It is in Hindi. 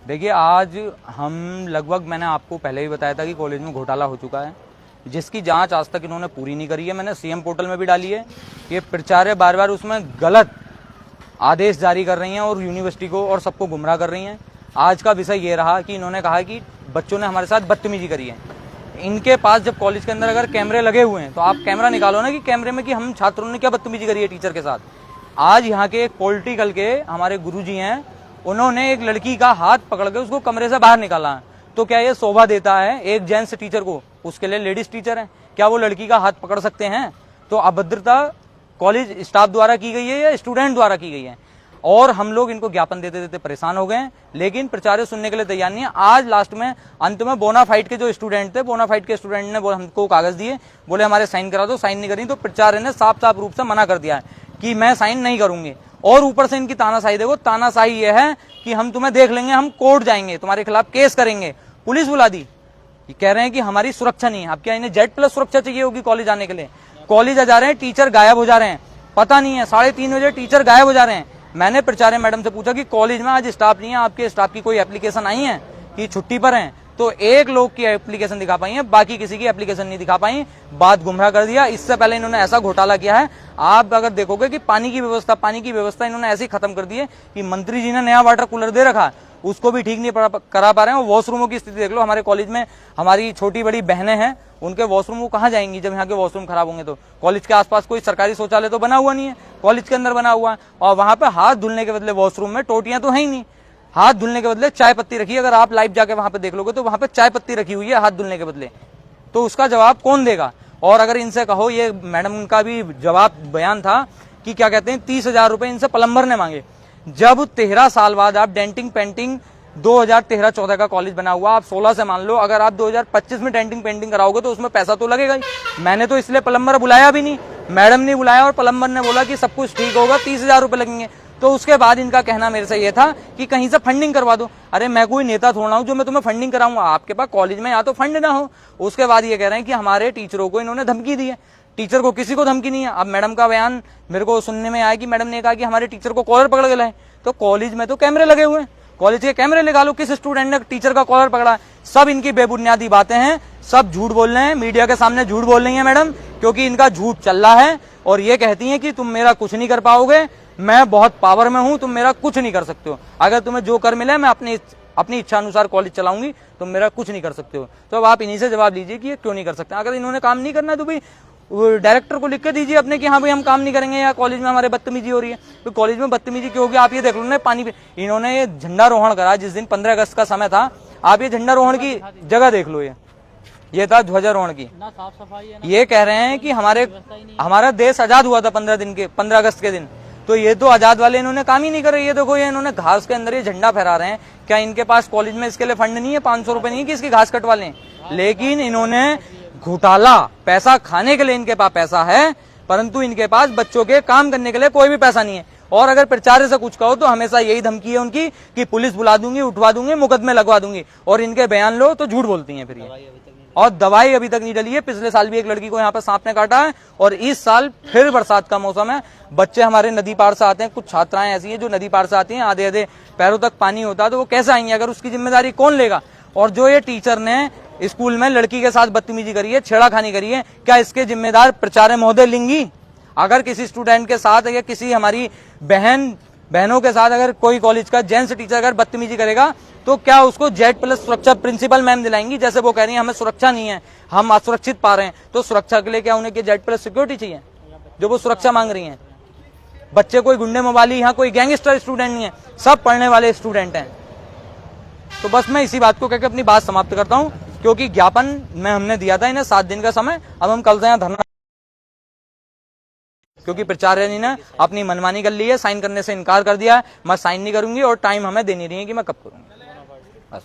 देखिए, आज हम लगभग, मैंने आपको पहले ही बताया था कि कॉलेज में घोटाला हो चुका है, जिसकी जांच आज तक इन्होंने पूरी नहीं करी है। मैंने सीएम पोर्टल में भी डाली है। ये प्राचार्य बार बार उसमें गलत आदेश जारी कर रही हैं और यूनिवर्सिटी को और सबको गुमराह कर रही हैं। आज का विषय ये रहा कि इन्होंने कहा कि बच्चों ने हमारे साथ बदतमीजी करी है। इनके पास जब कॉलेज के अंदर अगर कैमरे लगे हुए हैं तो आप कैमरा निकालो ना कि कैमरे में कि हम छात्रों ने क्या बदतमीजी करी है टीचर के साथ। आज यहाँ के एक पॉलिटिकल के हमारे गुरुजी हैं, उन्होंने एक लड़की का हाथ पकड़ के उसको कमरे से बाहर निकाला है। तो क्या ये शोभा देता है एक जेंट्स टीचर को? उसके लिए लेडीज टीचर है, क्या वो लड़की का हाथ पकड़ सकते हैं? तो अभद्रता कॉलेज स्टाफ द्वारा की गई है या स्टूडेंट द्वारा की गई है? और हम लोग इनको ज्ञापन देते देते परेशान हो गए, लेकिन प्राचार्य सुनने के लिए तैयार नहीं है। आज लास्ट में अंत में बोनाफाइड के जो स्टूडेंट थे, बोनाफाइड के स्टूडेंट ने हमको कागज दिए, बोले हमारे साइन करा दो। साइन नहीं करी तो प्राचार्य ने साफ साफ रूप से मना कर दिया कि मैं साइन नहीं करूंगी। और ऊपर से इनकी तानाशाही देखो, तानाशाही ये है कि हम तुम्हें देख लेंगे, हम कोर्ट जाएंगे, तुम्हारे खिलाफ केस करेंगे, पुलिस बुला दी। ये कह रहे हैं कि हमारी सुरक्षा नहीं है। अब क्या इन्हें Z+ सुरक्षा चाहिए होगी कॉलेज आने के लिए? कॉलेज जा रहे हैं, टीचर गायब हो जा रहे हैं, पता नहीं है 3:30 बजे टीचर गायब हो जा रहे हैं। मैंने प्राचार्य मैडम से पूछा कि कॉलेज में आज स्टाफ नहीं है, आपके स्टाफ की कोई एप्लीकेशन आई है कि छुट्टी पर हैं? तो एक लोग की एप्लीकेशन दिखा पाई है, बाकी किसी की एप्लीकेशन नहीं दिखा पाई। बात गुमराह कर दिया। इससे पहले इन्होंने ऐसा घोटाला किया है, आप अगर देखोगे कि पानी की व्यवस्था इन्होंने ऐसी खत्म कर दी है कि मंत्री जी ने नया वाटर कूलर दे रखा, उसको भी ठीक नहीं करा पा रहे हैं। वॉशरूमों की स्थिति देख लो, हमारे कॉलेज में हमारी छोटी बड़ी बहनें हैं, उनके वॉशरूम वो कहाँ जाएंगी जब यहाँ के वॉशरूम खराब होंगे? तो कॉलेज के आसपास कोई सरकारी शौचालय तो बना हुआ नहीं है, कॉलेज के अंदर बना हुआ है। और वहां पे हाथ धुलने के बदले वॉशरूम में टोटियां तो है ही नहीं, हाथ धुलने के बदले चाय पत्ती रखी है। अगर आप लाइव जाके वहां पे देख लोगे तो वहां पे चाय पत्ती रखी हुई है हाथ धुलने के बदले। तो उसका जवाब कौन देगा? और अगर इनसे कहो, ये मैडम का भी जवाब बयान था कि क्या कहते हैं 30,000 रुपए इनसे प्लम्बर ने मांगे। जब 13 साल बाद आप डेंटिंग पेंटिंग 2013-14 का कॉलेज बना हुआ, आप 16 से मान लो, अगर आप 2025 में डेंटिंग पेंटिंग कराओगे तो उसमें पैसा तो लगेगा ही। मैंने तो इसलिए प्लम्बर बुलाया भी नहीं, मैडम ने बुलाया और प्लम्बर ने बोला कि सब कुछ ठीक होगा, 30,000 रुपए लगेंगे। तो उसके बाद इनका कहना मेरे से ये था कि कहीं से फंडिंग करवा दो। अरे मैं कोई नेता थोड़ा हूं जो मैं तुम्हें फंडिंग कराऊंगा? आपके पास कॉलेज में या तो फंड ना हो। उसके बाद ये कह रहे हैं कि हमारे टीचरों को इन्होंने धमकी दी है। टीचर को किसी को धमकी नहीं है। अब मैडम का बयान मेरे को सुनने में आया कि मैडम ने कहा कि हमारे टीचर को कॉलर पकड़ के लाए। तो कॉलेज में तो कैमरे लगे हुए हैं, कॉलेज के कैमरे निकालो, किस स्टूडेंट ने टीचर का कॉलर पकड़ा है? सब इनकी बेबुनियादी बातें हैं, सब झूठ बोल रहे हैं, मीडिया के सामने झूठ बोल रही है मैडम, क्योंकि इनका झूठ चल रहा है। और ये कहती हैं कि तुम मेरा कुछ नहीं कर पाओगे, मैं बहुत पावर में हूं, तुम मेरा कुछ नहीं कर सकते हो। अगर तुम्हें जो कर मिले मैं अपनी इच्छा अनुसार कॉलेज चलाऊंगी, तुम मेरा कुछ नहीं कर सकते हो। तो अब आप इन्हीं से जवाब लीजिए कि ये क्यों नहीं कर सकते। अगर इन्होंने काम नहीं करना है तो भाई डायरेक्टर को लिख के दीजिए अपने कि हाँ भाई हम काम नहीं करेंगे, या कॉलेज में हमारे बदतमीजी हो रही है। तो कॉलेज में बदतमीजी क्यों होगी? आप ये देख लो ना, पानी इन्होंने ये झंडारोहण करा जिस दिन 15 अगस्त का समय था। आप ये झंडारोहण की जगह देख लो, ये था ध्वजारोहण की। साफ सफाई है, ये कह रहे हैं कि हमारा देश आजाद हुआ था 15 अगस्त के दिन। तो ये तो आजाद वाले इन्होंने काम ही नहीं करे। ये देखो, ये इन्होंने घास के अंदर ये झंडा फहरा रहे हैं। क्या इनके पास कॉलेज में इसके लिए फंड नहीं है? 500 रुपए नहीं है कि इसकी घास कटवा लें? लेकिन इन्होंने घोटाला, पैसा खाने के लिए इनके पास पैसा है, परंतु इनके पास बच्चों के काम करने के लिए कोई भी पैसा नहीं है। और अगर प्राचार्य से कुछ कहो तो हमेशा यही धमकी है उनकी कि पुलिस बुला दूंगी, उठवा दूंगी, मुकदमे लगवा दूंगी। और इनके बयान लो तो झूठ बोलती हैं फिर ये। और दवाई अभी तक नहीं डली है। पिछले साल भी एक लड़की को यहाँ पर सांप ने काटा है, और इस साल फिर बरसात का मौसम है, बच्चे हमारे नदी पार से आते हैं। कुछ छात्राएं ऐसी हैं जो नदी पार से आती हैं, आधे आधे पैरों तक पानी होता है, तो वो कैसे आएंगे? अगर उसकी जिम्मेदारी कौन लेगा? और जो ये टीचर ने स्कूल में लड़की के साथ बदतमीजी करी है, छेड़ाखानी करी है, क्या इसके जिम्मेदार प्राचार्य महोदय लेंगी? अगर किसी स्टूडेंट के साथ या किसी हमारी बहनों के साथ अगर कोई कॉलेज का जेंट्स टीचर अगर बदतमीजी करेगा तो क्या उसको Z+ सुरक्षा प्रिंसिपल मैम दिलाएंगी? जैसे वो कह रही है हमें सुरक्षा नहीं है, हम असुरक्षित पा रहे हैं, तो सुरक्षा के लिए क्या उन्हें Z+ सिक्योरिटी चाहिए जो वो सुरक्षा मांग रही है? बच्चे कोई गुंडे मवाली, यहाँ कोई गैंगस्टर स्टूडेंट नहीं है, सब पढ़ने वाले स्टूडेंट हैं। तो बस मैं इसी बात को कहकर अपनी बात समाप्त करता हूँ, क्योंकि ज्ञापन में हमने दिया था इन्हें 7 दिन का समय। अब हम कल से यहाँ धरना, क्योंकि प्राचार्य जी ने अपनी मनमानी कर ली है, साइन करने से इनकार कर दिया है। मैं साइन नहीं करूंगी और टाइम हमें दे नहीं रही है कि मैं कब करूंगी। बस